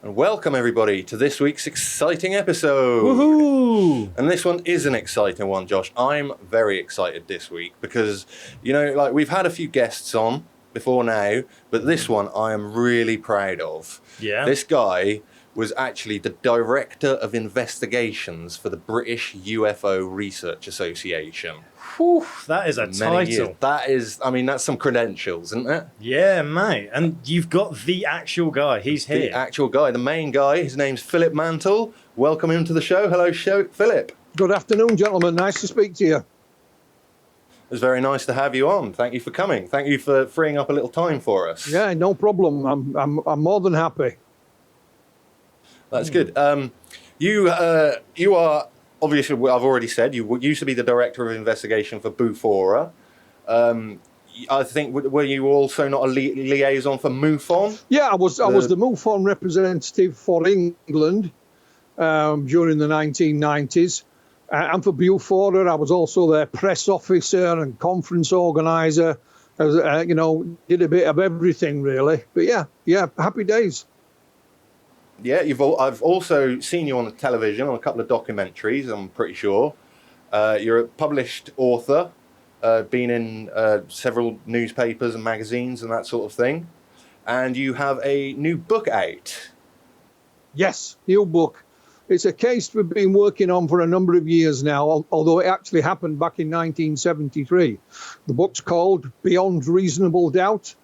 And welcome everybody to this week's exciting episode. Woohoo! And this one is an exciting one, Josh. I'm very excited this week because, we've had a few guests on before now, but this one I am really proud of. Yeah. This guy was actually the Director of Investigations for the British UFO Research Association. Whew, that is a title. Years. That's some credentials, isn't it? Yeah, mate. And you've got the actual guy. He's here. The actual guy, the main guy. His name's Philip Mantle. Welcome him to the show. Hello, Philip. Good afternoon, gentlemen. Nice to speak to you. It's very nice to have you on. Thank you for coming. Thank you for freeing up a little time for us. Yeah, no problem. I'm more than happy. That's good. You are obviously, I've already said, you used to be the Director of Investigation for Bufora. I think, were you also not a liaison for Mufon? Yeah, I was the Mufon representative for England during the 1990s. And for Bufora, I was also their press officer and conference organizer. Did a bit of everything, really. But yeah, happy days. Yeah, I've also seen you on the television on a couple of documentaries, I'm pretty sure. You're a published author, been in several newspapers and magazines and that sort of thing. And you have a new book out. Yes, new book. It's a case we've been working on for a number of years now, although it actually happened back in 1973. The book's called Beyond Reasonable Doubt,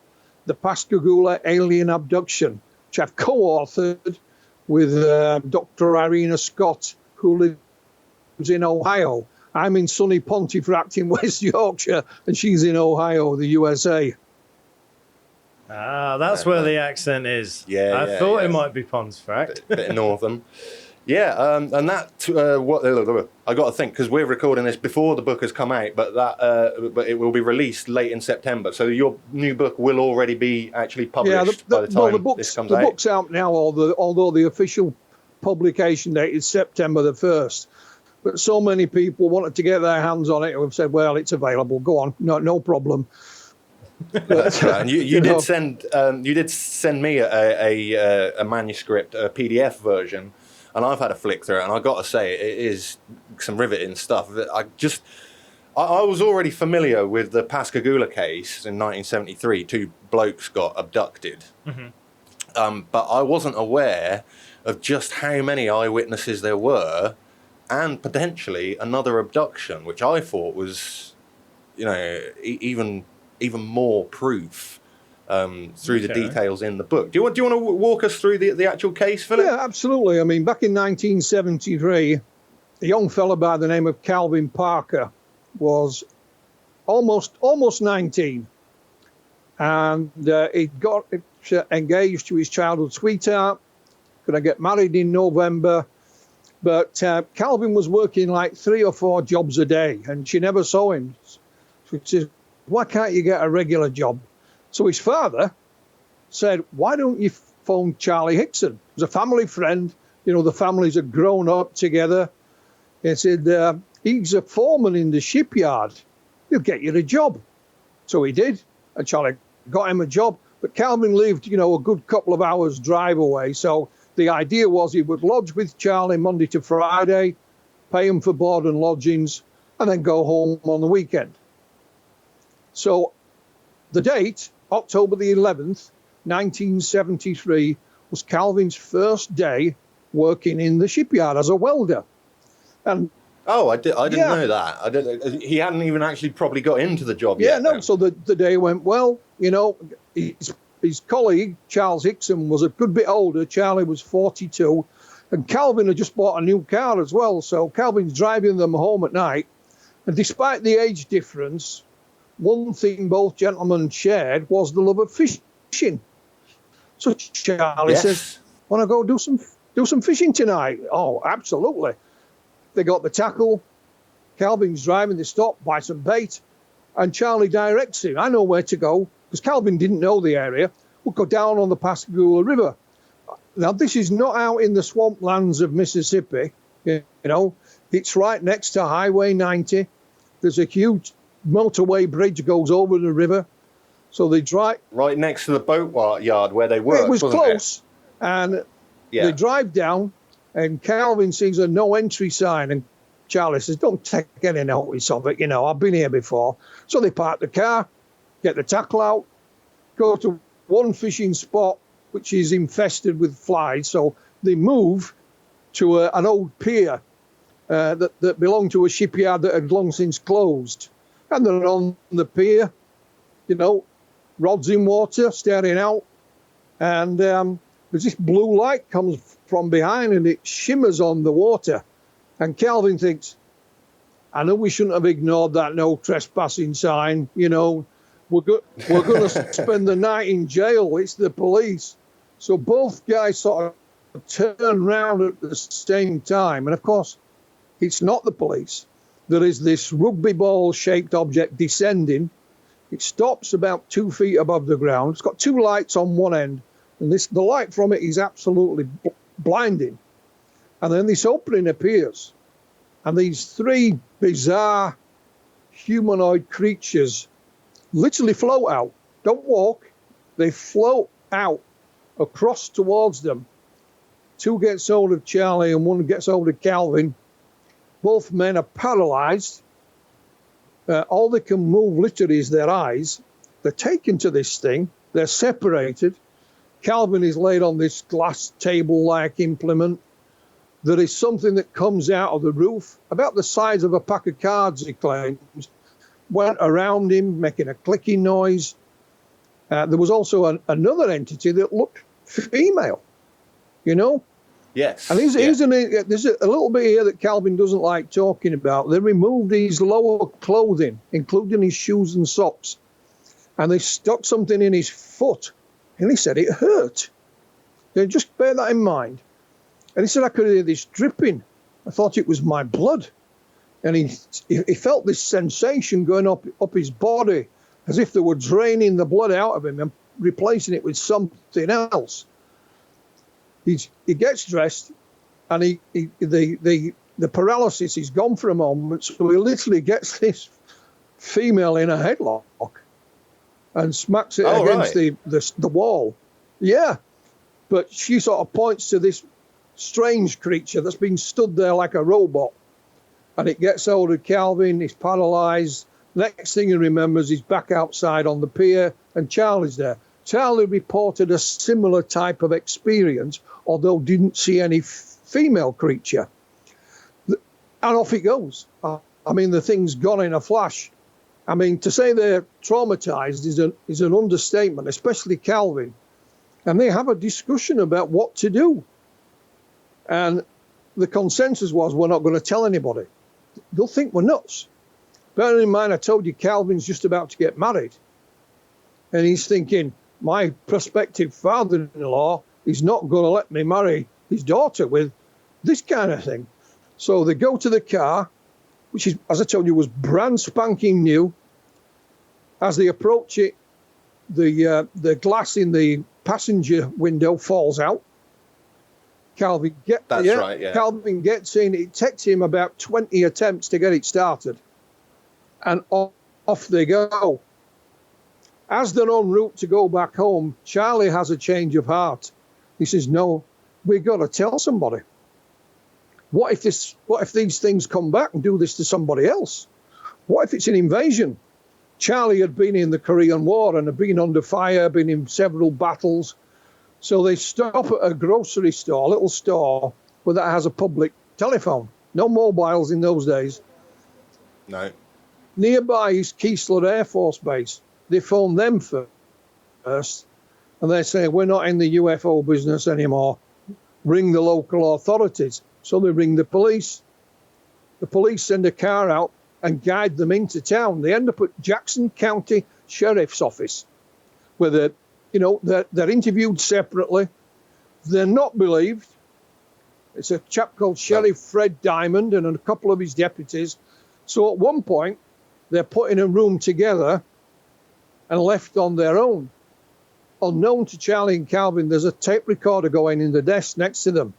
the Pascagoula Alien Abduction, which I've co-authored with Dr. Irina Scott, who lives in Ohio. I'm in sunny Pontefract in West Yorkshire, and she's in Ohio, the USA. Ah, that's where the accent is. Yeah, I thought it might be Pontefract. Bit of northern. Yeah, and that I got to think, because we're recording this before the book has come out, but it will be released late in September. So your new book will already be actually published by the time this comes out. The book's out now, although the official publication date is September the 1st. But so many people wanted to get their hands on it, and we've said, well, it's available. Go on, no problem. That's right. And you did send me a manuscript, a PDF version. And I've had a flick through it, and I got to say, it is some riveting stuff. I was already familiar with the Pascagoula case in 1973. 2 blokes got abducted. Mm-hmm. But I wasn't aware of just how many eyewitnesses there were, and potentially another abduction, which I thought was, even more proof. Through the details in the book. Do you want to walk us through the actual case, Philip? Yeah, absolutely. Back in 1973, a young fellow by the name of Calvin Parker was almost 19. And he got engaged to his childhood sweetheart, going to get married in November. But Calvin was working like 3 or 4 jobs a day, and she never saw him. So she said, why can't you get a regular job? So his father said, why don't you phone Charlie Hickson? He was a family friend. The families had grown up together. He said, he's a foreman in the shipyard. He'll get you a job. So he did. And Charlie got him a job. But Calvin lived, a good couple of hours drive away. So the idea was he would lodge with Charlie Monday to Friday, pay him for board and lodgings, and then go home on the weekend. So the date, October the 11th, 1973, was Calvin's first day working in the shipyard as a welder. And I didn't know that. He hadn't even actually probably got into the job yet. Yeah, no. So the day went well. His colleague, Charles Hickson, was a good bit older. Charlie was 42. And Calvin had just bought a new car as well. So Calvin's driving them home at night. And despite the age difference, one thing both gentlemen shared was the love of fishing. So Charlie says, want to go do some fishing tonight? Oh, absolutely. They got the tackle. Calvin's driving. They stop, buy some bait. And Charlie directs him. I know where to go, because Calvin didn't know the area. We'll go down on the Pascagoula River. Now, this is not out in the swamplands of Mississippi. It's right next to Highway 90. There's a huge motorway bridge goes over the river. So they drive right next to the boat yard where they worked. It was close. And Yeah. They drive down, and Calvin sees a no entry sign, and Charlie says, "Don't take any notice of it. You know, I've been here before." So they park the car, get the tackle out, go to one fishing spot which is infested with flies. So they move to an old pier that belonged to a shipyard that had long since closed. And they're on the pier, you know, rods in water, staring out. And there's this blue light comes from behind and it shimmers on the water. And Calvin thinks, I know we shouldn't have ignored that no trespassing sign. You know, we're going to spend the night in jail. It's the police. So both guys sort of turn round at the same time. And of course, it's not the police. There is this rugby ball shaped object descending. It stops about 2 feet above the ground. It's got two lights on one end. And the light from it is absolutely blinding. And then this opening appears. And these three bizarre humanoid creatures literally float out. Don't walk. They float out across towards them. Two gets hold of Charlie and one gets hold of Calvin. Both men are paralyzed. All they can move literally is their eyes. They're taken to this thing. They're separated. Calvin is laid on this glass table-like implement. There is something that comes out of the roof, about the size of a pack of cards, he claims, went around him, making a clicking noise. There was also another entity that looked female, you know? Yes. And there's a little bit here that Calvin doesn't like talking about. They removed his lower clothing, including his shoes and socks, and they stuck something in his foot, and he said it hurt. So just bear that in mind. And he said, I could hear this dripping. I thought it was my blood. And he felt this sensation going up his body, as if they were draining the blood out of him and replacing it with something else. He gets dressed, and the paralysis is gone for a moment, so he literally gets this female in a headlock and smacks it against the wall. Yeah, but she sort of points to this strange creature that's been stood there like a robot, and it gets hold of Calvin. He's paralyzed. Next thing he remembers, he's back outside on the pier, and Charlie's there. Charlie reported a similar type of experience, although didn't see any female creature. And off it goes. I mean, the thing's gone in a flash. I mean, to say they're traumatized is an understatement, especially Calvin. And they have a discussion about what to do. And the consensus was, we're not going to tell anybody. They'll think we're nuts. Bearing in mind, I told you Calvin's just about to get married. And he's thinking, my prospective father-in-law is not going to let me marry his daughter with this kind of thing. So they go to the car, which is, as I told you, was brand spanking new. As they approach it, the glass in the passenger window falls out. Calvin Calvin gets in. It takes him about 20 attempts to get it started. And off they go. As they're en route to go back home, Charlie has a change of heart. He says, no, we've got to tell somebody. What if these things come back and do this to somebody else? What if it's an invasion? Charlie had been in the Korean War and had been under fire, been in several battles. So they stop at a grocery store, a little store, where that has a public telephone. No mobiles in those days. No. Nearby is Keesler Air Force Base. They phone them first, and they say, we're not in the UFO business anymore. Ring the local authorities. So they ring the police. The police send a car out and guide them into town. They end up at Jackson County Sheriff's Office, where they're interviewed separately. They're not believed. It's a chap called Sheriff Fred Diamond and a couple of his deputies. So at one point, they're put in a room together and left on their own. Unknown to Charlie and Calvin, there's a tape recorder going in the desk next to them.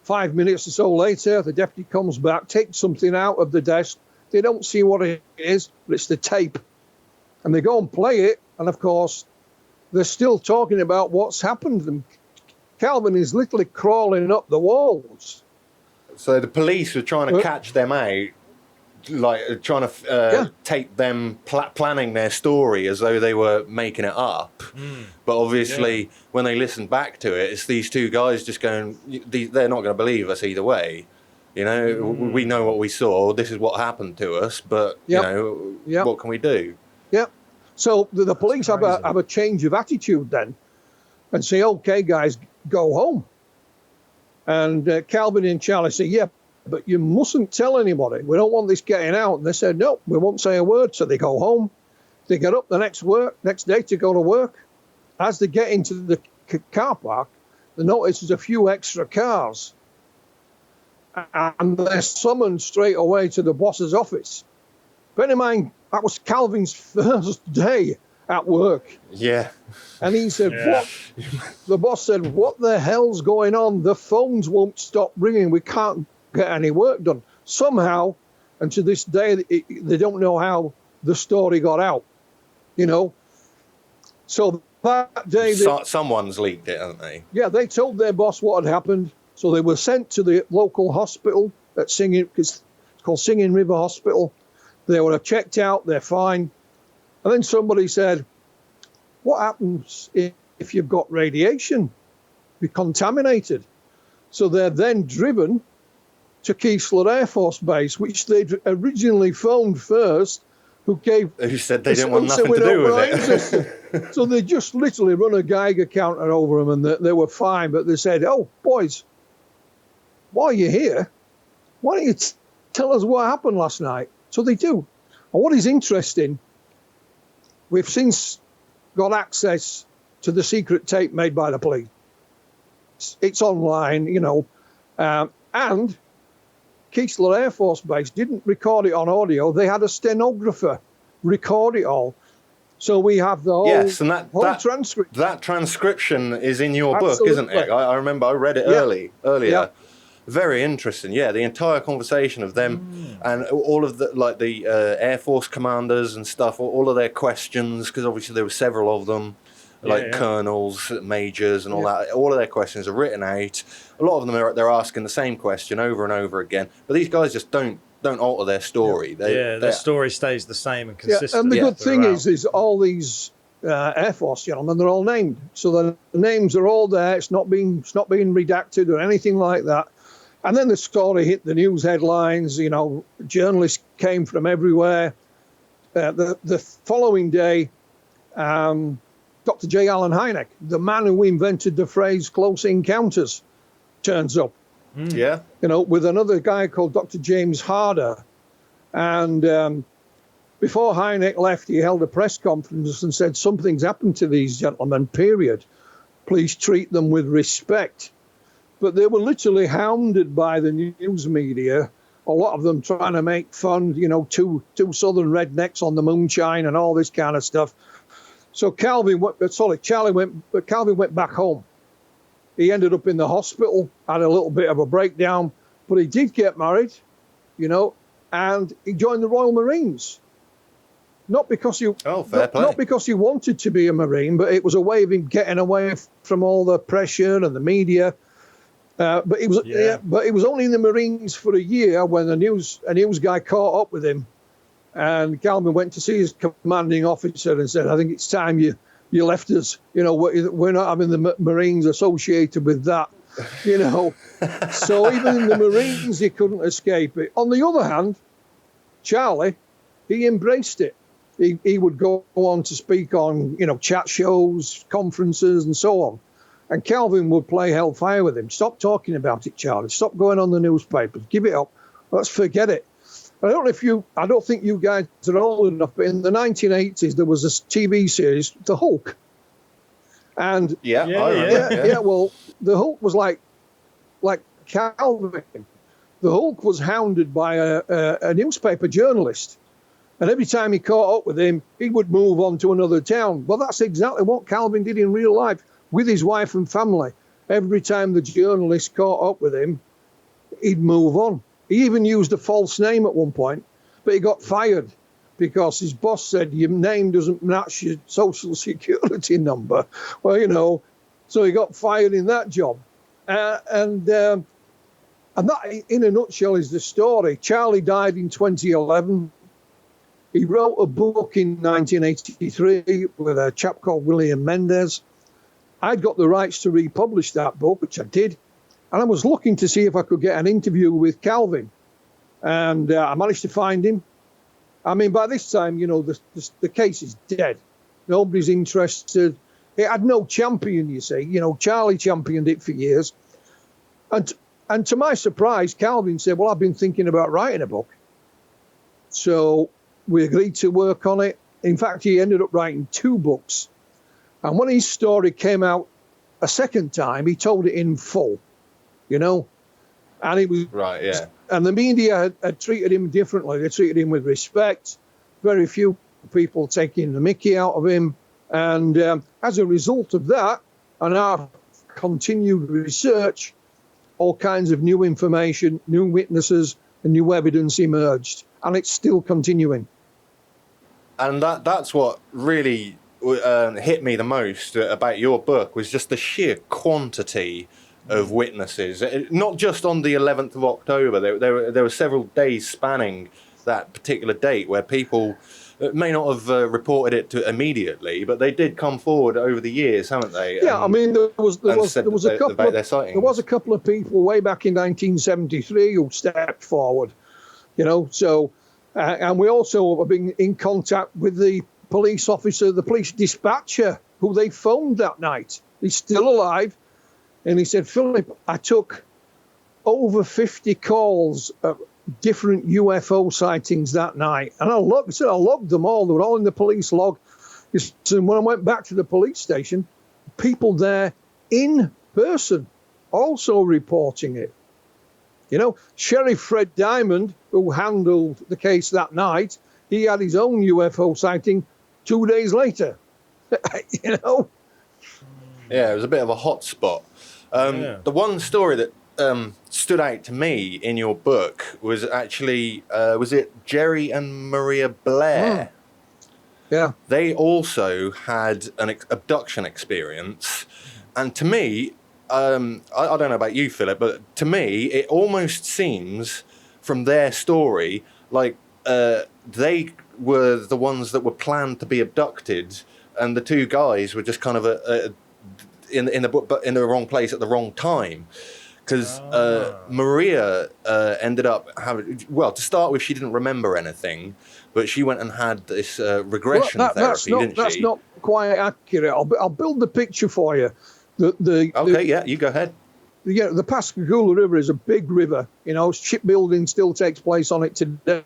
5 minutes or so later, the deputy comes back, takes something out of the desk. They don't see what it is, but it's the tape. And they go and play it, and of course, they're still talking about what's happened. And Calvin is literally crawling up the walls. So the police were trying to catch them out, like trying to tape them planning their story as though they were making it up. But obviously, when they listened back to it, it's these two guys just going, they're not going to believe us either way. You know, we know what we saw. This is what happened to us. But, you know, what can we do? Yep. So the police have a change of attitude then and say, okay, guys, go home. And Calvin and Charlie say, yeah, but you mustn't tell anybody. We don't want this getting out. And they said, no, we won't say a word. So they go home. They get up the next day to go to work. As they get into the car park, they notice there's a few extra cars. And they're summoned straight away to the boss's office. Bear in mind, that was Calvin's first day at work. Yeah. And he said, what? The boss said, what the hell's going on? The phones won't stop ringing. We can't get any work done. Somehow, and to this day, they don't know how the story got out, you know. So that day... someone's leaked it, haven't they? Yeah, they told their boss what had happened. So they were sent to the local hospital at Singing, because it's called Singing River Hospital. They were checked out, they're fine. And then somebody said, what happens if you've got radiation? You're contaminated. So they're then driven to Keesler Air Force Base, which they'd originally phoned first, who said they didn't want nothing to do with it. So they just literally run a Geiger counter over them, and they were fine. But they said, oh, boys, while you're here, why don't you tell us what happened last night? So they do. And what is interesting, we've since got access to the secret tape made by the police. It's online, you know. And Keesler Air Force Base didn't record it on audio. They had a stenographer record it all. So we have the whole, whole transcript. That transcription is in your book, isn't it? I remember I read it earlier. Yeah. Very interesting. Yeah, the entire conversation of them and all of the Air Force commanders and stuff, all of their questions, because obviously there were several of them, colonels, majors, and all that. All of their questions are written out. A lot of them they're asking the same question over and over again. But these guys just don't alter their story. Their story stays the same and consistent. Yeah, and the good thing is all these Air Force gentlemen, they're all named, so the names are all there. It's not being redacted or anything like that. And then the story hit the news headlines. You know, journalists came from everywhere. The following day, Dr. J. Allen Hynek, the man who invented the phrase "close encounters," turns up. Yeah. You know, with another guy called Dr. James Harder. And before Hynek left, he held a press conference and said, something's happened to these gentlemen, period. Please treat them with respect. But they were literally hounded by the news media, a lot of them trying to make fun, you know, two southern rednecks on the moonshine and all this kind of stuff. So Calvin went back home. He ended up in the hospital, had a little bit of a breakdown, but he did get married, you know, and he joined the Royal Marines. Not because he wanted to be a Marine, but it was a way of him getting away from all the pressure and the media. But he was only in the Marines for a year when a news guy caught up with him, and Calvin went to see his commanding officer and said, "I think it's time you left us. You know, we're not having the Marines associated with that." You know, so even in the Marines he couldn't escape it. On the other hand, Charlie, he embraced it. He would go on to speak on, you know, chat shows, conferences, and so on. And Calvin would play hellfire with him. Stop talking about it, Charlie. Stop going on the newspapers. Give it up. Let's forget it. I don't think you guys are old enough, but in the 1980s there was a TV series, The Hulk. And I remember. Well, the Hulk was like Calvin. The Hulk was hounded by a newspaper journalist. And every time he caught up with him, he would move on to another town. Well, that's exactly what Calvin did in real life with his wife and family. Every time the journalist caught up with him, he'd move on. He even used a false name at one point, but he got fired because his boss said, your name doesn't match your social security number. Well, you know, So he got fired in that job. And that, in a nutshell, is the story. Charlie died in 2011. He wrote a book in 1983 with a chap called William Mendez. I'd got the rights to republish that book, which I did. And I was looking to see if I could get an interview with Calvin. And I managed to find him. I mean, by this time, you know, the case is dead. Nobody's interested. It had no champion, you see. You know, Charlie championed it for years. And to my surprise, Calvin said, well, I've been thinking about writing a book. So we agreed to work on it. In fact, he ended up writing 2 books. And when his story came out a second time, he told it in full, you know. And it was right, yeah. And the media had treated him differently. They treated him with respect. Very few people taking the mickey out of him. And as a result of that, and our continued research, all kinds of new information, new witnesses, and new evidence emerged. And it's still continuing. And that's what really hit me the most about your book, was just the sheer quantity of witnesses. Not just on the 11th of October. There were several days spanning that particular date where people may not have reported it to immediately, but they did come forward over the years, haven't they? Yeah, I mean, there was a couple of people way back in 1973 who stepped forward, you know. So, and we also have been in contact with the police officer, the police dispatcher, who they phoned that night. He's still alive, and he said, Philip, I took over 50 calls of different UFO sightings that night, and I logged them all. They were all in the police log. And when I went back to the police station, people there in person also reporting it. You know, Sheriff Fred Diamond, who handled the case that night, he had his own UFO sighting 2 days later. You know? Yeah, it was a bit of a hot spot. The one story that stood out to me in your book was actually, was it Jerry and Maria Blair? Yeah. They also had an abduction experience. And to me, I don't know about you, Philip, but to me, it almost seems from their story like they were the ones that were planned to be abducted, and the 2 guys were just kind of in the wrong place at the wrong time. Because Maria ended up having, well, to start with, she didn't remember anything, but she went and had this regression therapy, didn't she? That's not quite accurate. I'll build the picture for you. Yeah, you go ahead. The Pascagoula River is a big river. You know, shipbuilding still takes place on it today.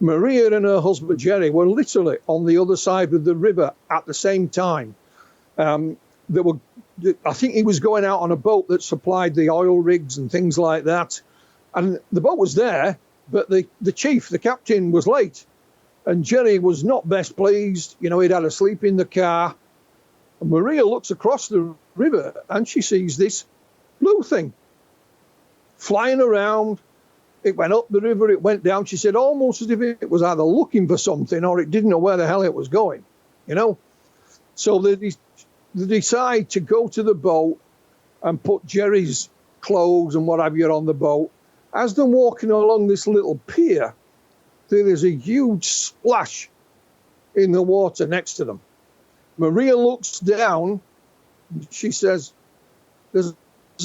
Maria and her husband Jerry were literally on the other side of the river at the same time. I think he was going out on a boat that supplied the oil rigs and things like that. And the boat was there, but the chief, the captain, was late. And Jerry was not best pleased. You know, he'd had a sleep in the car. And Maria looks across the river and she sees this blue thing flying around. It went up the river, it went down. She said almost as if it was either looking for something or it didn't know where the hell it was going, you know. So they decide to go to the boat and put Jerry's clothes and what have you on the boat. As they're walking along this little pier, there is a huge splash in the water next to them. Maria looks down. She says, there's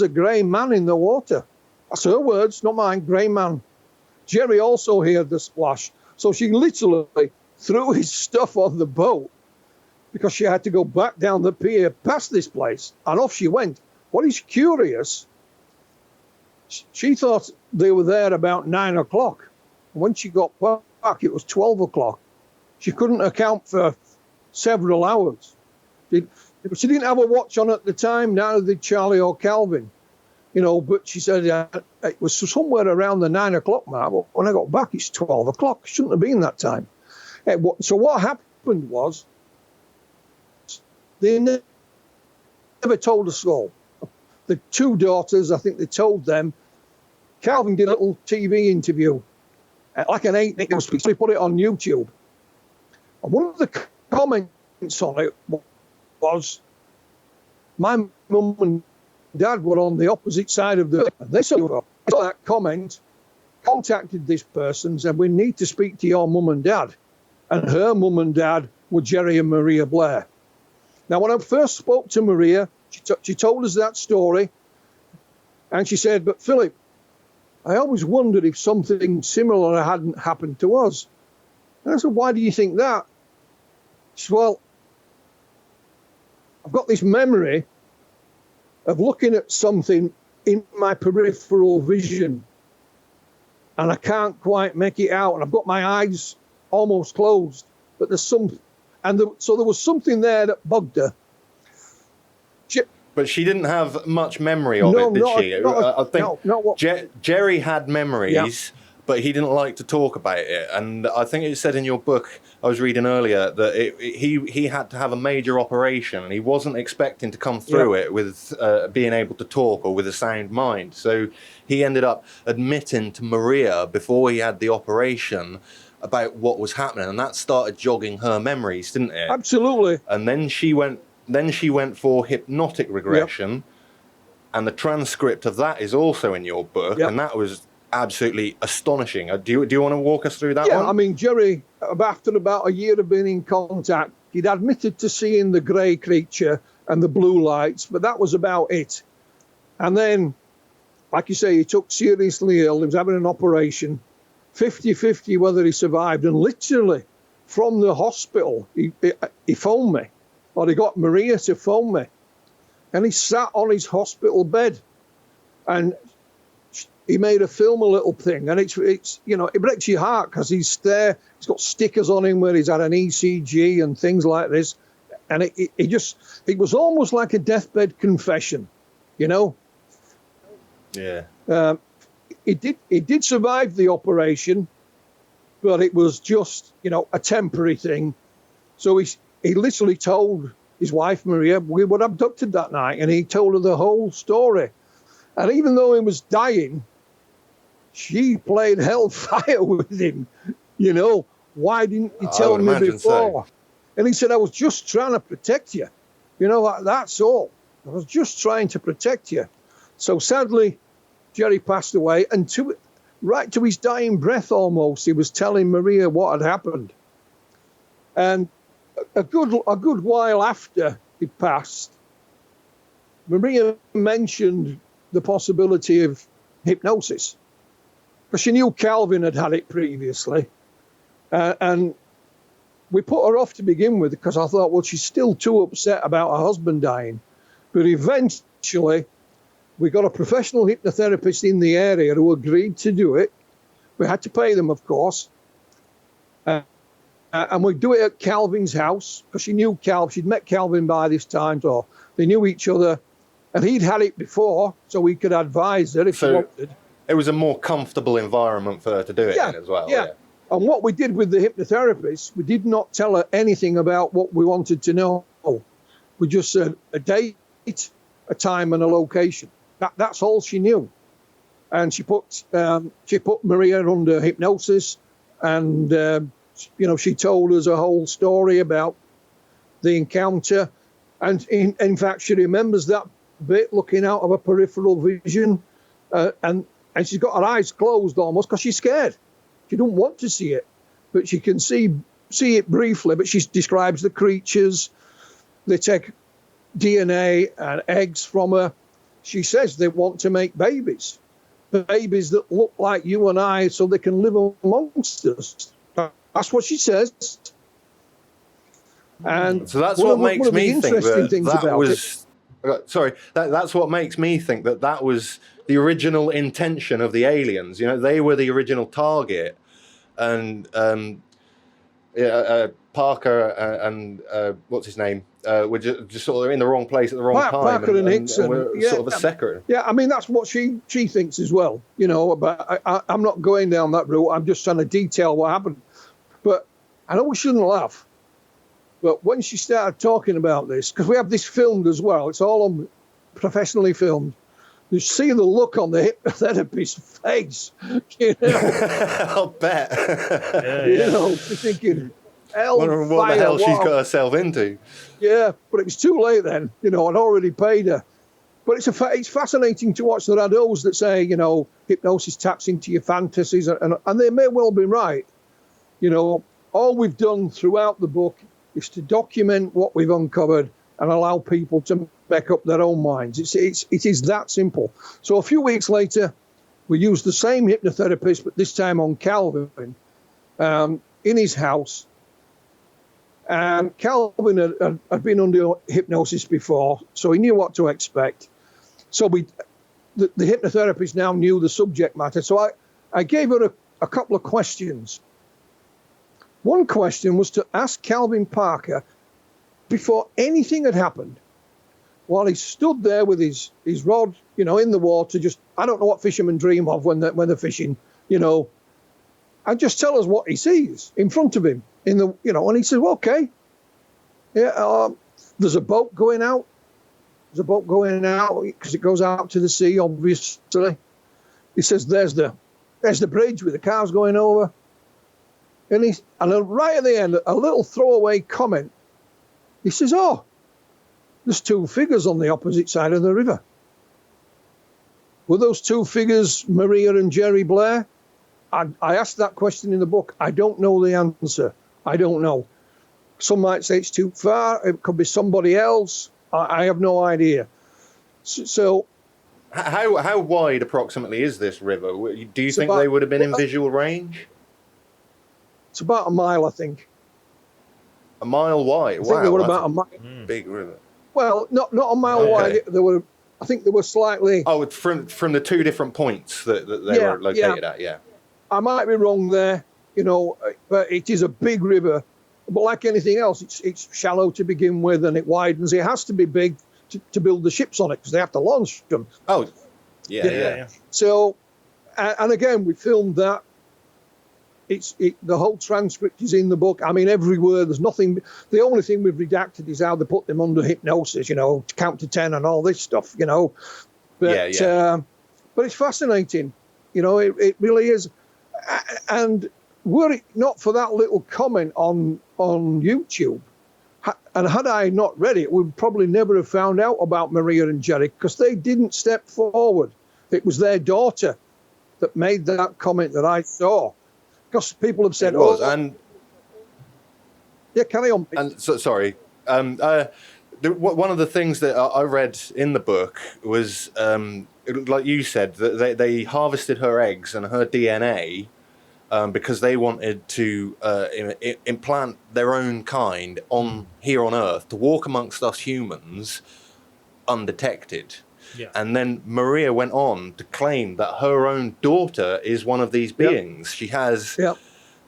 a grey man in the water. That's her words, not mine, grey man. Jerry also heard the splash. So she literally threw his stuff on the boat because she had to go back down the pier past this place. And off she went. What is curious, she thought they were there about 9 o'clock. When she got back, it was 12 o'clock. She couldn't account for several hours. She didn't have a watch on at the time, neither did Charlie or Calvin. You know, but she said it was somewhere around the 9 o'clock mark. But when I got back, it's 12 o'clock. It shouldn't have been that time. So what happened was they never told us all. The 2 daughters, I think they told them. Calvin did a little TV interview, like an 8-minute speech. We put it on YouTube. And one of the comments on it was, my mum and dad were on the opposite side of the... They saw that comment, contacted this person, and said, we need to speak to your mum and dad. And her mum and dad were Jerry and Maria Blair. Now, when I first spoke to Maria, she told us that story, and she said, but Philip, I always wondered if something similar hadn't happened to us. And I said, why do you think that? She said, well, I've got this memory of looking at something in my peripheral vision, and I can't quite make it out, and I've got my eyes almost closed, but there's some, and so there was something there that bugged her. But she didn't have much memory of it, did she? I think Jerry had memories, but he didn't like to talk about it. And I think it said in your book, I was reading earlier, that he had to have a major operation, and he wasn't expecting to come through it with being able to talk or with a sound mind. So he ended up admitting to Maria before he had the operation about what was happening, and that started jogging her memories, didn't it? Absolutely. And then she went for hypnotic regression, and the transcript of that is also in your book, and that was absolutely astonishing. Do you want to walk us through that one? Yeah, I mean, Jerry, after about a year of being in contact, he'd admitted to seeing the grey creature and the blue lights, but that was about it. And then, like you say, he took seriously ill. He was having an operation, 50-50 whether he survived. And literally, from the hospital, he phoned me, or he got Maria to phone me. And he sat on his hospital bed, and he made her film a little thing, and it's you know, it breaks your heart because he's there. He's got stickers on him where he's had an ECG and things like this, and it was almost like a deathbed confession, you know. Yeah. He did survive the operation, but it was just, you know, a temporary thing. So he literally told his wife Maria we were abducted that night, and he told her the whole story. And even though he was dying, she played hellfire with him. You know, why didn't you tell me before? So. And he said, I was just trying to protect you. You know, that's all. I was just trying to protect you. So sadly, Jerry passed away. And right to his dying breath almost, he was telling Maria what had happened. And a good while after he passed, Maria mentioned the possibility of hypnosis, because she knew Calvin had it previously, and we put her off to begin with because I thought, well, she's still too upset about her husband dying. But eventually we got a professional hypnotherapist in the area who agreed to do it. We had to pay them, of course, and we'd do it at Calvin's house, because she knew Calvin. She'd met Calvin by this time, so they knew each other. And he'd had it before, so we could advise her if she wanted. It was a more comfortable environment for her to do it in as well. Yeah. And what we did with the hypnotherapist, we did not tell her anything about what we wanted to know. We just said a date, a time, and a location. That's all she knew. And she put Maria under hypnosis, and you know, she told us a whole story about the encounter. And in fact, she remembers that bit looking out of her peripheral vision, and she's got her eyes closed almost because she's scared. She don't want to see it, but she can see it briefly. But she describes the creatures. They take DNA and eggs from her. She says they want to make babies that look like you and I, so they can live amongst us. That's what she says. And so that's what makes me think that was. Sorry, that's what makes me think that was the original intention of the aliens. You know, they were the original target, and Parker and what's his name were just sort of in the wrong place at the wrong time. Parker and Hickson, were sort of a second. Yeah, I mean, that's what she thinks as well. You know, but I'm not going down that route. I'm just trying to detail what happened. But I know we shouldn't laugh. But when she started talking about this, because we have this filmed as well, it's all professionally filmed, you see the look on the hypnotherapist's face. You know? I'll bet. You know, you're thinking, Wondering what the hellfire, hell she's got herself into. Yeah, but it was too late then. I'd already paid her. But it's fascinating to watch. There are those that say, hypnosis taps into your fantasies, and they may well be right. All we've done throughout the book is to document what we've uncovered and allow people to make up their own minds. It is that simple. So a few weeks later, we used the same hypnotherapist, but this time on Calvin, in his house. And Calvin had been under hypnosis before, so he knew what to expect. So the hypnotherapist now knew the subject matter. So I gave her a couple of questions. One question was to ask Calvin Parker, before anything had happened, while he stood there with his rod, in the water, I don't know what fishermen dream of when they're fishing, and just tell us what he sees in front of him and he said, well, okay, yeah, there's a boat going out. There's a boat going out because it goes out to the sea, obviously. He says, there's the bridge with the cars going over. And right at the end, a little throwaway comment. He says, oh, there's two figures on the opposite side of the river. Were those two figures Maria and Jerry Blair? I asked that question in the book. I don't know the answer. I don't know. Some might say it's too far. It could be somebody else. I have no idea. So, how wide approximately is this river? Do you think they would have been in visual range? It's about a mile, I think. A mile wide. I think they were about a mile. Big river. Well, not a mile wide. I think they were slightly. Oh, from the two different points that they were located at. Yeah. I might be wrong there, but it is a big river. But like anything else, it's shallow to begin with, and it widens. It has to be big to build the ships on it because they have to launch them. Oh, yeah. So, and again, we filmed that. The whole transcript is in the book. I mean, every word. There's nothing. The only thing we've redacted is how they put them under hypnosis. To count to 10 and all this stuff. But but it's fascinating. It really is. And were it not for that little comment on YouTube, and had I not read it, we'd probably never have found out about Maria and Jerry because they didn't step forward. It was their daughter that made that comment that I saw. Because people have said, and yeah, carry on. And sorry. One of the things that I read in the book was, like you said, that they harvested her eggs and her DNA because they wanted to implant their own kind here on Earth to walk amongst us humans undetected. Yeah. And then Maria went on to claim that her own daughter is one of these beings. She has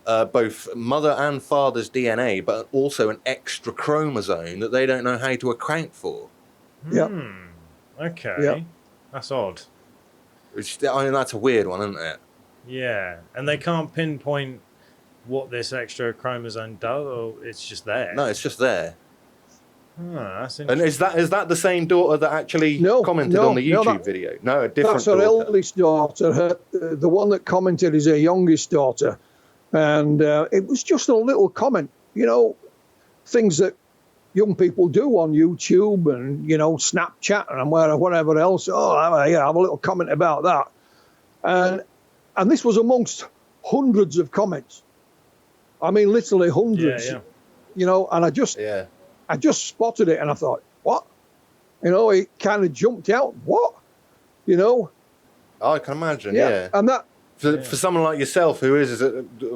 both mother and father's DNA, but also an extra chromosome that they don't know how to account for. Okay. Yep. That's odd. That's a weird one, isn't it? Yeah. And they can't pinpoint what this extra chromosome does, or it's just there? No, it's just there. That's and is that the same daughter that actually commented on the YouTube video? No, a different daughter. That's her eldest daughter. The one that commented is her youngest daughter. And it was just a little comment, things that young people do on YouTube and, Snapchat and whatever else. Oh, yeah, have a little comment about that. And this was amongst hundreds of comments. I mean, literally hundreds. And I just spotted it and I thought, what? It kind of jumped out. What? I can imagine, yeah. And that... For someone like yourself, who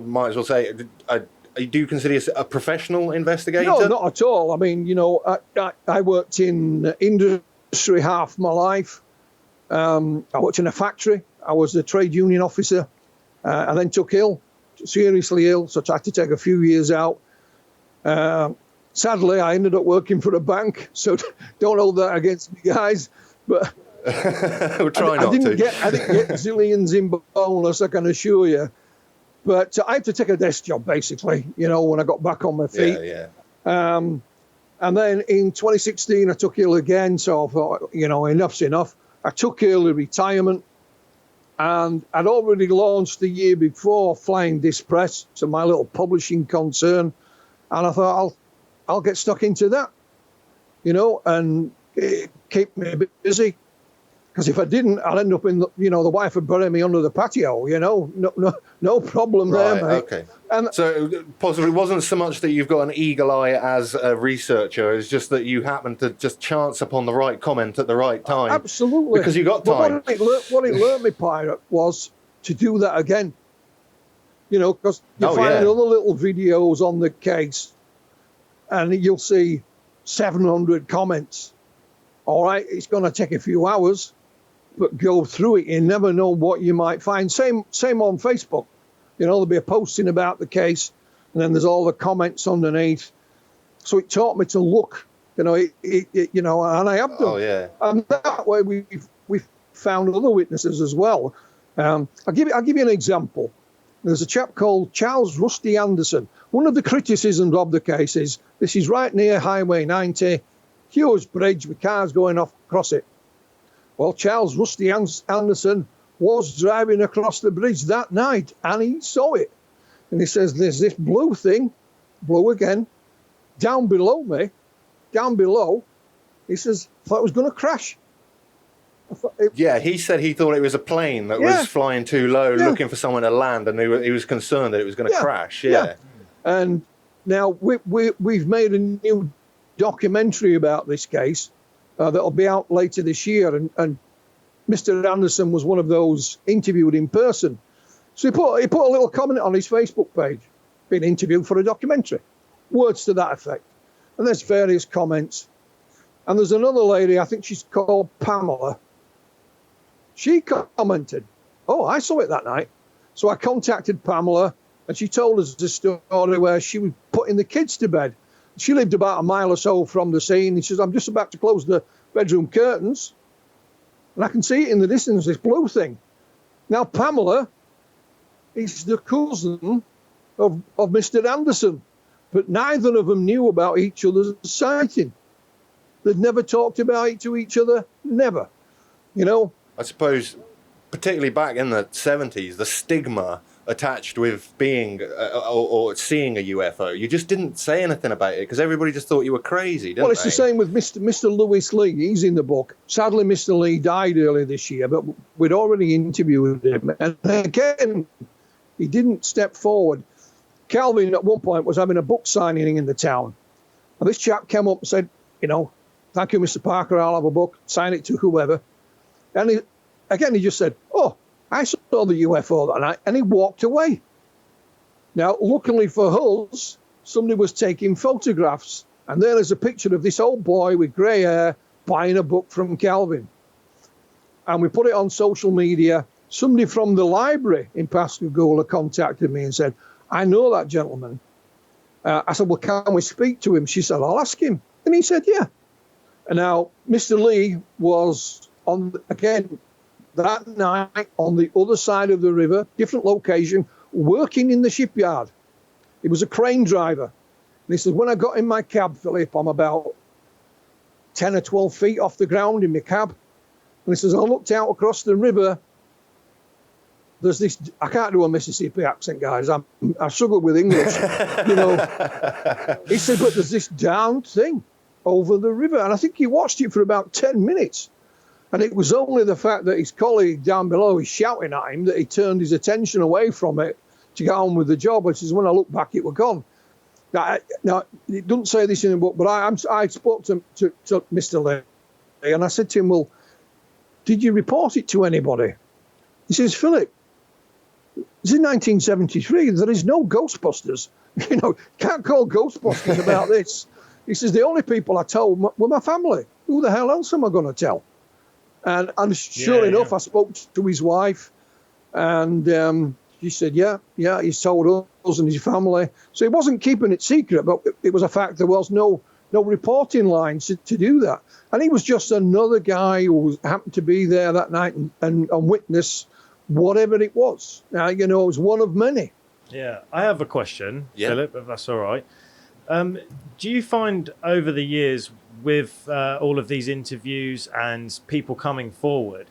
might as well say, do you consider yourself a professional investigator? No, not at all. I mean, I worked in industry half my life. I worked in a factory. I was a trade union officer. I then took seriously ill, so I had to take a few years out. Sadly, I ended up working for a bank, so don't hold that against me, guys. But we'll try I didn't get zillions in bonus, I can assure you. But I had to take a desk job, basically, when I got back on my feet. And then in 2016, I took ill again, so I thought, enough's enough. I took early retirement, and I'd already launched the year before Flying Disc Press, so my little publishing concern. And I thought, I'll get stuck into that, and keep me a bit busy. Because if I didn't, I'd end up in, the wife would bury me under the patio, no problem there, mate. Okay. And so possibly it wasn't so much that you've got an eagle eye as a researcher, it's just that you happened to just chance upon the right comment at the right time. Absolutely. Because you got time. But what it learned me, Pirate, was to do that again. Because you find other little videos on the case and you'll see 700 comments. All right, it's going to take a few hours. But go through it, you never know what you might find. Same on Facebook. There'll be a posting about the case, and then there's all the comments underneath. So it taught me to look, and I have done. Oh yeah. And that way we've found other witnesses as well. I'll give you an example. There's a chap called Charles Rusty Anderson. One of the criticisms of the case is this is right near Highway 90, huge bridge with cars going off across it. Well, Charles Rusty Anderson was driving across the bridge that night, and he saw it. And he says, there's this blue thing, blue again, down below me, down below. He says, I thought it was going to crash. He said he thought it was a plane that was flying too low, looking for someone to land, and he was concerned that it was going to crash. Yeah. And now we've made a new documentary about this case. That'll be out later this year, and Mr. Anderson was one of those interviewed in person. So he put a little comment on his Facebook page, being interviewed for a documentary, words to that effect. And there's various comments. And there's another lady, I think she's called Pamela. She commented, oh, I saw it that night. So I contacted Pamela, and she told us the story where she was putting the kids to bed. She lived about a mile or so from the scene. He says, I'm just about to close the bedroom curtains, and I can see it in the distance, this blue thing. Now, Pamela is the cousin of Mr. Anderson, but neither of them knew about each other's sighting. They'd never talked about it to each other, never. I suppose, particularly back in the 70s, the stigma attached with being or seeing a UFO, you just didn't say anything about it because everybody just thought you were crazy, didn't they? Well, it's the same with Mr. Lewis Lee. He's in the book. Sadly, Mr. Lee died earlier this year, but we'd already interviewed him. And again, he didn't step forward. Calvin, at one point, was having a book signing in the town. And this chap came up and said, thank you, Mr. Parker, I'll have a book, sign it to whoever. And he just said, oh, I saw the UFO that night, and he walked away. Now, luckily for us, somebody was taking photographs, and there's a picture of this old boy with grey hair buying a book from Calvin. And we put it on social media. Somebody from the library in Pascagoula contacted me and said, I know that gentleman. I said, well, can we speak to him? She said, I'll ask him. And he said, yeah. And now, Mr. Lee was again, that night on the other side of the river, different location, working in the shipyard. He was a crane driver. And he said, when I got in my cab, Philip, I'm about 10 or 12 feet off the ground in my cab. And he says, I looked out across the river. There's this, I can't do a Mississippi accent, guys. I struggle with English. He said, but there's this downed thing over the river. And I think he watched it for about 10 minutes. And it was only the fact that his colleague down below is shouting at him that he turned his attention away from it to get on with the job. Which is when I look back, it was gone. Now it doesn't say this in the book, but I spoke to Mr. Lee, and I said to him, well, did you report it to anybody? He says, Philip, it's in 1973. There is no Ghostbusters. Can't call Ghostbusters about this. He says, the only people I told were my family. Who the hell else am I going to tell? And sure enough, I spoke to his wife, and she said, yeah, he's told us and his family. So he wasn't keeping it secret, but it was a fact there was no reporting lines to do that. And he was just another guy who happened to be there that night and witness whatever it was. Now, it was one of many. Yeah, I have a question, Philip, if that's all right. Do you find over the years with all of these interviews and people coming forward,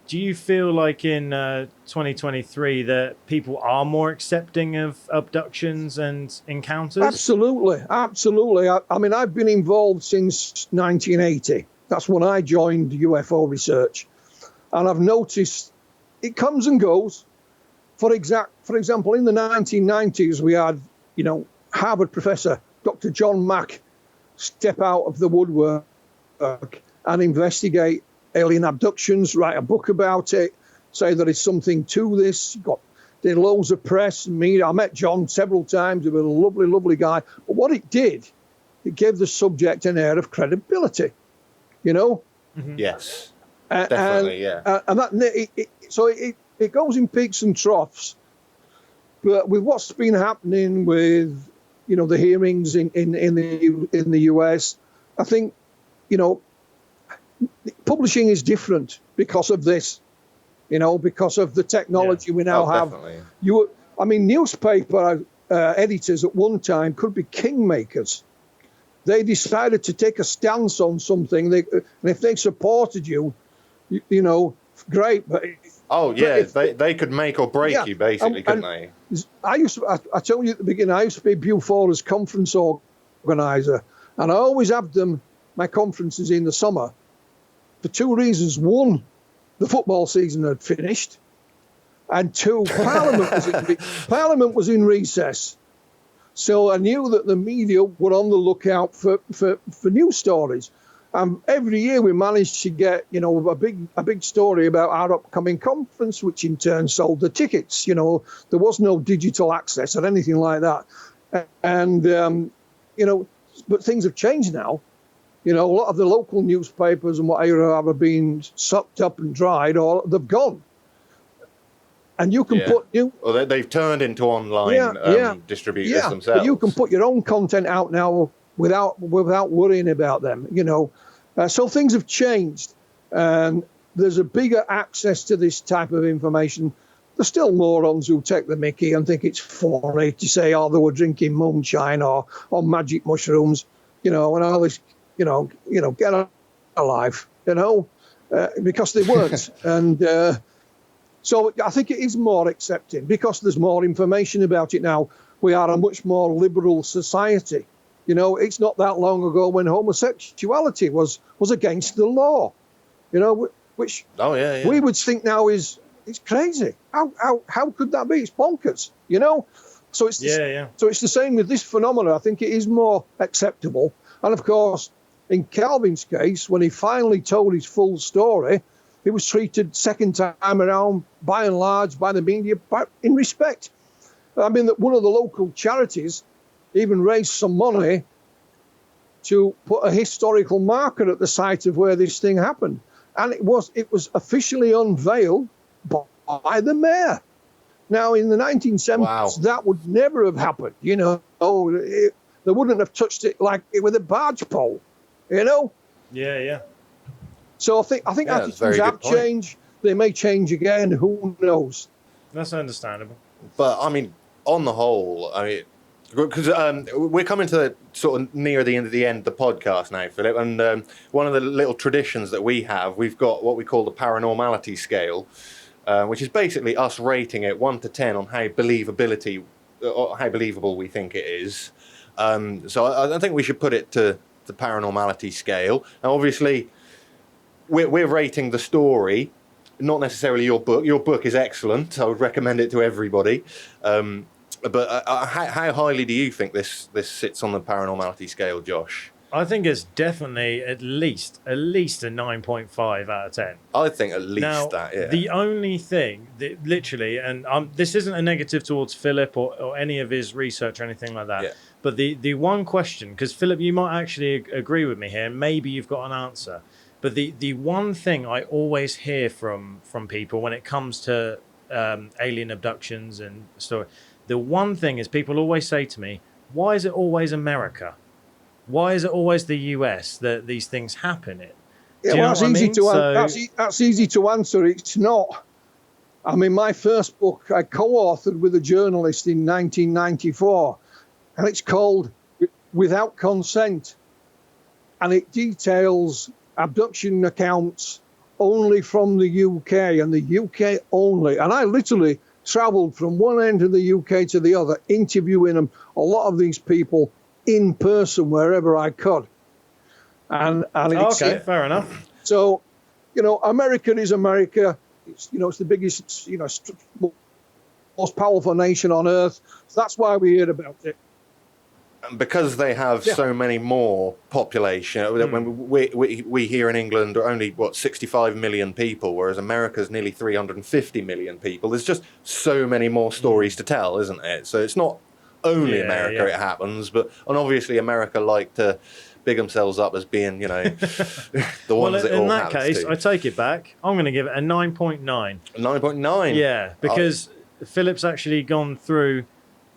do you feel like in 2023 that people are more accepting of abductions and encounters? Absolutely. I mean, I've been involved since 1980. That's when I joined UFO research. And I've noticed it comes and goes. For example, in the 1990s, we had, Harvard professor Dr. John Mack step out of the woodwork and investigate alien abductions, write a book about it, say there is something to this. Did loads of press and media. I met John several times. He was a lovely, lovely guy. But what it did, it gave the subject an air of credibility, Mm-hmm. Yes, definitely, yeah. And that it goes in peaks and troughs. But with what's been happening with, the hearings in the US, I think, publishing is different because of this, because of the technology we now have. Definitely. Newspaper editors at one time could be kingmakers. They decided to take a stance on something, and if they supported you, great. But they could make or break you, basically, couldn't they? I told you at the beginning, I used to be Bufora's conference organizer, and I always have my conferences in the summer for two reasons. One, the football season had finished, and two, Parliament was in recess. So I knew that the media were on the lookout for news stories. Every year we managed to get, a big story about our upcoming conference, which in turn sold the tickets. There was no digital access or anything like that. And, but things have changed now. A lot of the local newspapers and whatever have been sucked up and dried, or they've gone. And you can put they've turned into online distributors themselves. But you can put your own content out now without worrying about them. So things have changed, and there's a bigger access to this type of information. There's still morons who take the mickey and think it's funny to say, they were drinking moonshine or magic mushrooms, and all this, get alive, because they weren't. And so I think it is more accepting because there's more information about it now. We are a much more liberal society. It's not that long ago when homosexuality was against the law, which we would think now it's crazy. How could that be? It's bonkers, So it's So it's the same with this phenomenon. I think it is more acceptable. And of course, in Calvin's case, when he finally told his full story, he was treated second time around, by and large, by the media in respect. I mean, that one of the local charities even raised some money to put a historical marker at the site of where this thing happened. And it was officially unveiled by the mayor. Now, in the 1970s, that would never have happened. They wouldn't have touched it like with a barge pole, Yeah. So I think attitudes have changed. They may change again. Who knows? That's understandable. But I mean, on the whole, because we're coming to sort of near the end of the podcast now, Philip. And one of the little traditions that we've got what we call the Paranormality scale, which is basically us rating it 1 to 10 on how believable we think it is. So I think we should put it to the Paranormality scale. Now, obviously, we're rating the story, not necessarily your book. Your book is excellent. I would recommend it to everybody. But how highly do you think this sits on the Paranormality scale, Josh? I think it's definitely at least a 9.5 out of 10. I think at least that, yeah. The only thing, that literally, and this isn't a negative towards Philip or any of his research or anything like that, but the one question, because Philip, you might actually agree with me here, maybe you've got an answer, but the one thing I always hear from people when it comes to alien abductions and story, the one thing is people always say to me, why is it always America? Why is it always the US that these things happen in? That's easy to answer. It's not. I mean, my first book I co-authored with a journalist in 1994, and it's called Without Consent. And it details abduction accounts only from the UK and the UK only. And I literally travelled from one end of the UK to the other, interviewing them, a lot of these people in person wherever I could. And it's, okay, fair enough. So, you know, America is America. It's, you know, it's the biggest, you know, most powerful nation on earth. So that's why we hear about it. Because they have so many more population. When we here in England are only 65 million people, whereas America's nearly 350 million people. There's just so many more stories to tell, isn't it? So it's not only America it happens, and obviously America like to big themselves up as being, you know, the ones that all happens to. In that case, I take it back. I'm going to give it a 9.9. 9.9. Yeah, because Philip's actually gone through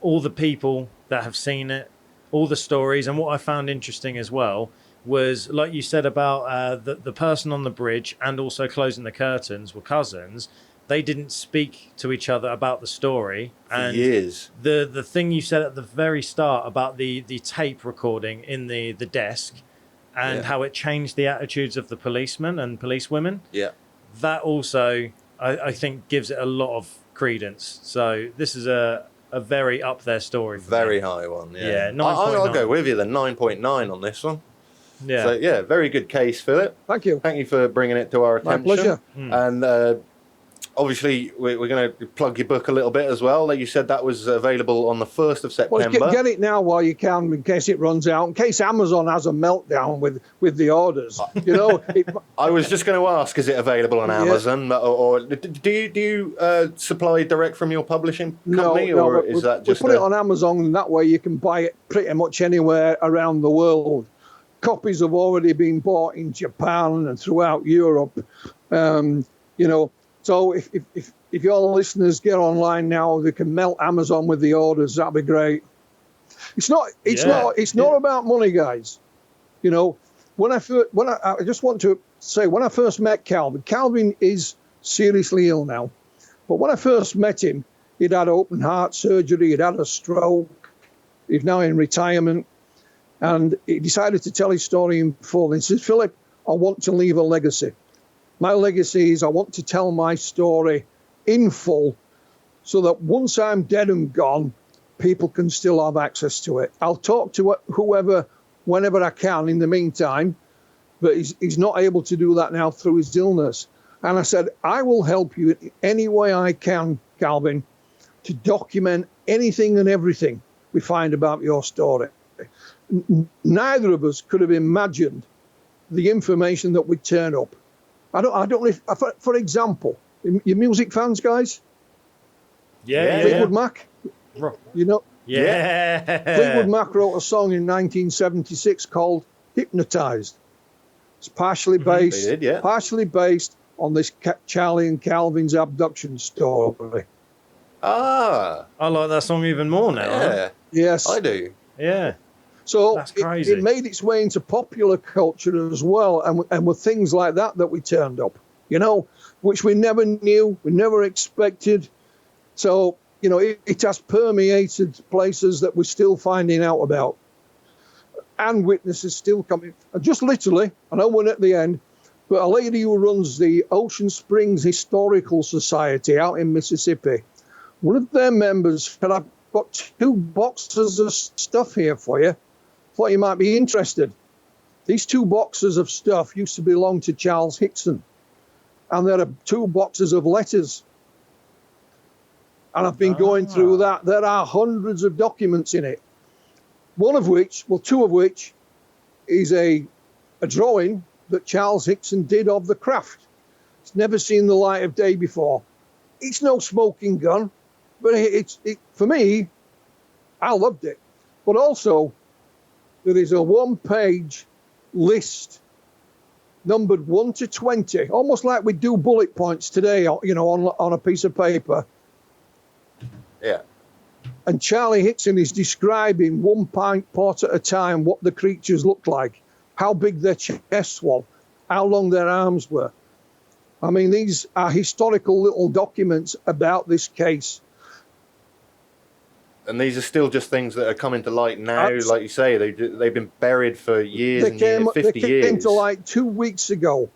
all the people that have seen it, all the stories, and what I found interesting as well was, like you said about the person on the bridge and also closing the curtains were cousins. They didn't speak to each other about the story. And for years. The thing you said at the very start about the tape recording in the desk and how it changed the attitudes of the policemen and policewomen. Yeah. That also, I think, gives it a lot of credence. So this is a very up there story. Very high one, yeah. 9.9. I'll go with you then, 9.9 on this one. Yeah. So, yeah, very good case, Philip. Thank you. Thank you for bringing it to our attention. My pleasure. And obviously, we're going to plug your book a little bit as well. Like you said, that was available on the 1st of September. Well, get it now while you can, in case it runs out, in case Amazon has a meltdown with the orders. You know, I was just going to ask, is it available on Amazon, or do you supply direct from your publishing company, or is that just? We put it on Amazon, and that way you can buy it pretty much anywhere around the world. Copies have already been bought in Japan and throughout Europe. You know. So if your listeners get online now, they can melt Amazon with the orders. That'd be great. It's not about money, guys. You know, I just want to say, when I first met Calvin is seriously ill now, but when I first met him, he'd had open heart surgery, he'd had a stroke, he's now in retirement, and he decided to tell his story in full. He says, "Philip, I want to leave a legacy. My legacy is I want to tell my story in full so that once I'm dead and gone, people can still have access to it. I'll talk to whoever, whenever I can in the meantime, but he's not able to do that now through his illness." And I said, "I will help you in any way I can, Calvin, to document anything and everything we find about your story." Neither of us could have imagined the information that would turn up. I don't know if, for example, you music fans, guys? Yeah. Fleetwood Mac? You know? Yeah. Fleetwood Mac wrote a song in 1976 called Hypnotized. It's partially based on this Charlie and Calvin's abduction story. Ah. I like that song even more now. Yeah. Huh? Yes. I do. Yeah. So it made its way into popular culture as well, and with things like that we turned up, you know, which we never knew, we never expected. So, you know, it has permeated places that we're still finding out about, and witnesses still coming. And just literally, I know we're at the end, but a lady who runs the Ocean Springs Historical Society out in Mississippi, one of their members said, "I've got 2 boxes of stuff here for you. Thought you might be interested." These 2 boxes of stuff used to belong to Charles Hickson, and there are 2 boxes of letters. And I've been going through that. There are hundreds of documents in it. 2 of which is a drawing that Charles Hickson did of the craft. It's never seen the light of day before. It's no smoking gun, but for me, I loved it. But also, there is a 1-page list numbered 1 to 20, almost like we do bullet points today, you know, on a piece of paper. Yeah. And Charlie Hickson is describing 1 part at a time what the creatures looked like, how big their chests were, how long their arms were. I mean, these are historical little documents about this case. And these are still just things that are coming to light now, like you say. They've been buried for years and years, 50 years. They came to light 2 weeks ago.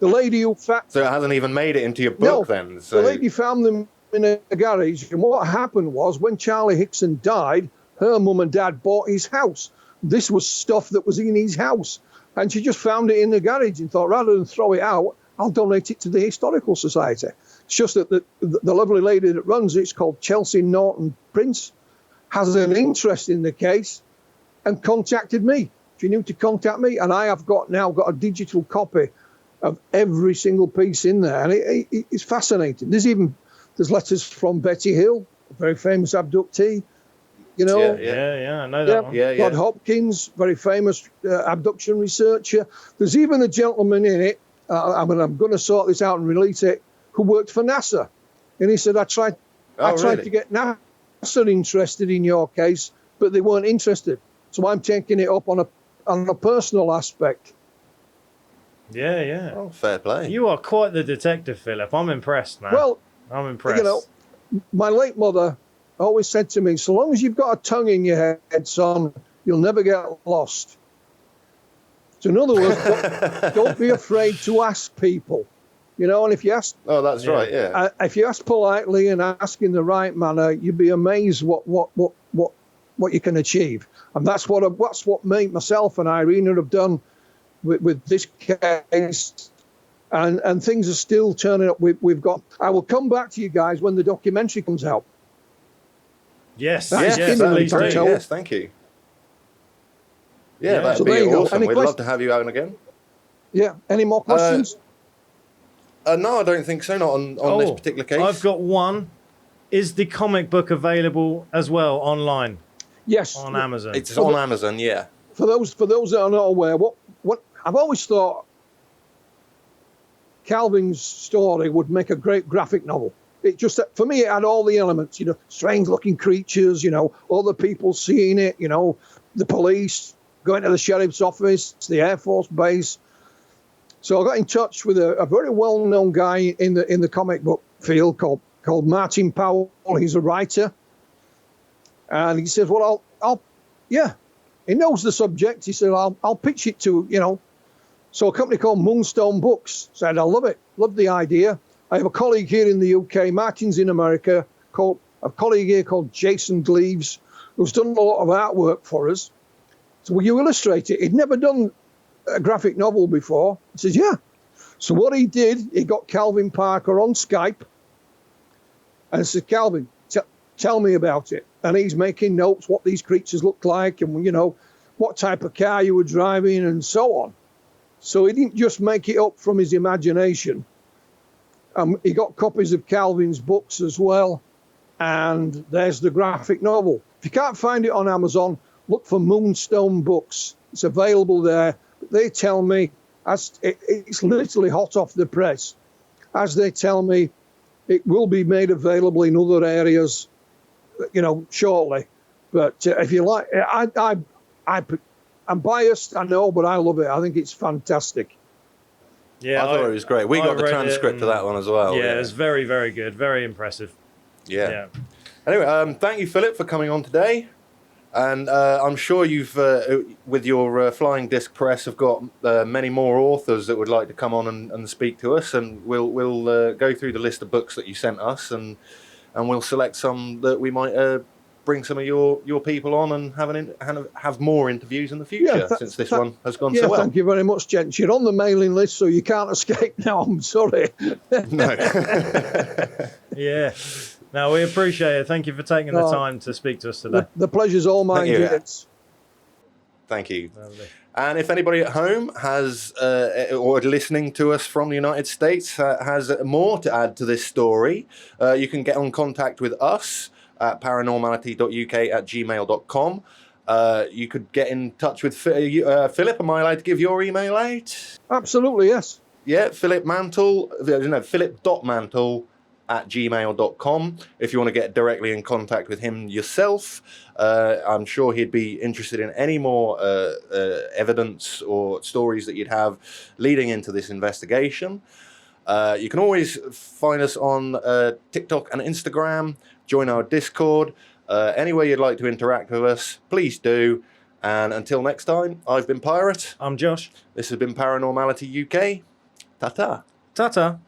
The lady who So it hasn't even made it into your book then? So... The lady found them in a garage, and what happened was when Charlie Hickson died, her mum and dad bought his house. This was stuff that was in his house, and she just found it in the garage and thought, rather than throw it out, I'll donate it to the Historical Society. It's just that the lovely lady that runs it's called Chelsea Norton Prince, has an interest in the case and contacted me. She knew to contact me, and I have now got a digital copy of every single piece in there, and it's fascinating. There's letters from Betty Hill, a very famous abductee. You know, I know that one. Rod Hopkins, very famous abduction researcher. There's even a gentleman in it. I'm going to sort this out and release it. Who worked for NASA, and he said, I tried to get NASA interested in your case, but they weren't interested. So I'm taking it up on a personal aspect. Yeah. Oh, fair play. You are quite the detective, Philip. I'm impressed, man. Well, I'm impressed. You know, my late mother always said to me, so long as you've got a tongue in your head, son, you'll never get lost. So in other words, don't be afraid to ask people. You know, and if you ask... Oh, that's right, yeah. If you ask politely and ask in the right manner, you'd be amazed what you can achieve. And that's what me, myself and Irina have done with this case. And things are still turning up. We've got... I will come back to you guys when the documentary comes out. Yes, yes, thank you. Yeah, that'd be awesome. We'd love to have you on again. Yeah. Any more questions? No, I don't think so. Not on this particular case. I've got one. Is the comic book available as well online? Yes. On Amazon. It's on Amazon, yeah. For those that are not aware, what I've always thought Calvin's story would make a great graphic novel. It just, for me, it had all the elements, you know, strange looking creatures, you know, other people seeing it, you know, the police going to the sheriff's office, the Air Force base. So I got in touch with a very well-known guy in the comic book field called Martin Powell. He's a writer, and he says, "Well, I'll he knows the subject." He said, "I'll pitch it to you know." So a company called Moonstone Books said, "I love it, love the idea." I have a colleague here in the UK, Martin's in America, a colleague here called Jason Gleaves, who's done a lot of artwork for us. So will you illustrate it? He'd never done a graphic novel before. He says, yeah. So what he did, he got Calvin Parker on Skype and said, Calvin, tell me about it. And he's making notes, what these creatures look like and, you know, what type of car you were driving and so on. So he didn't just make it up from his imagination. He got copies of Calvin's books as well. And there's the graphic novel. If you can't find it on Amazon, look for Moonstone Books. It's available there. They tell me, it's literally hot off the press, as they tell me, it will be made available in other areas, you know, shortly. But if you like, I'm biased, I know, but I love it. I think it's fantastic. Yeah, I thought it was great. We got the transcript of that one as well. Yeah, it was very, very good. Very impressive. Yeah. Anyway, thank you, Philip, for coming on today. And I'm sure you've, with your Flying Disc Press, have got many more authors that would like to come on and speak to us. And we'll go through the list of books that you sent us, and we'll select some that we might bring some of your people on and have more interviews in the future, since this one has gone so well. Thank you very much, gents. You're on the mailing list, so you can't escape now. I'm sorry. No. Yeah. No, we appreciate it. Thank you for taking the time to speak to us today. The pleasure's all mine, gents. Thank you. Lovely. And if anybody at home has, or listening to us from the United States, has more to add to this story, you can get in contact with us at paranormality.uk@gmail.com. You could get in touch with Philip. Am I allowed to give your email out? Absolutely, yes. Yeah, Philip Mantle, philip.mantle@gmail.com. If you want to get directly in contact with him yourself, I'm sure he'd be interested in any more evidence or stories that you'd have leading into this investigation. You can always find us on TikTok and Instagram, join our Discord, anywhere you'd like to interact with us, please do. And until next time, I've been Pirate. I'm Josh. This has been Paranormality UK. Ta-ta. Ta-ta.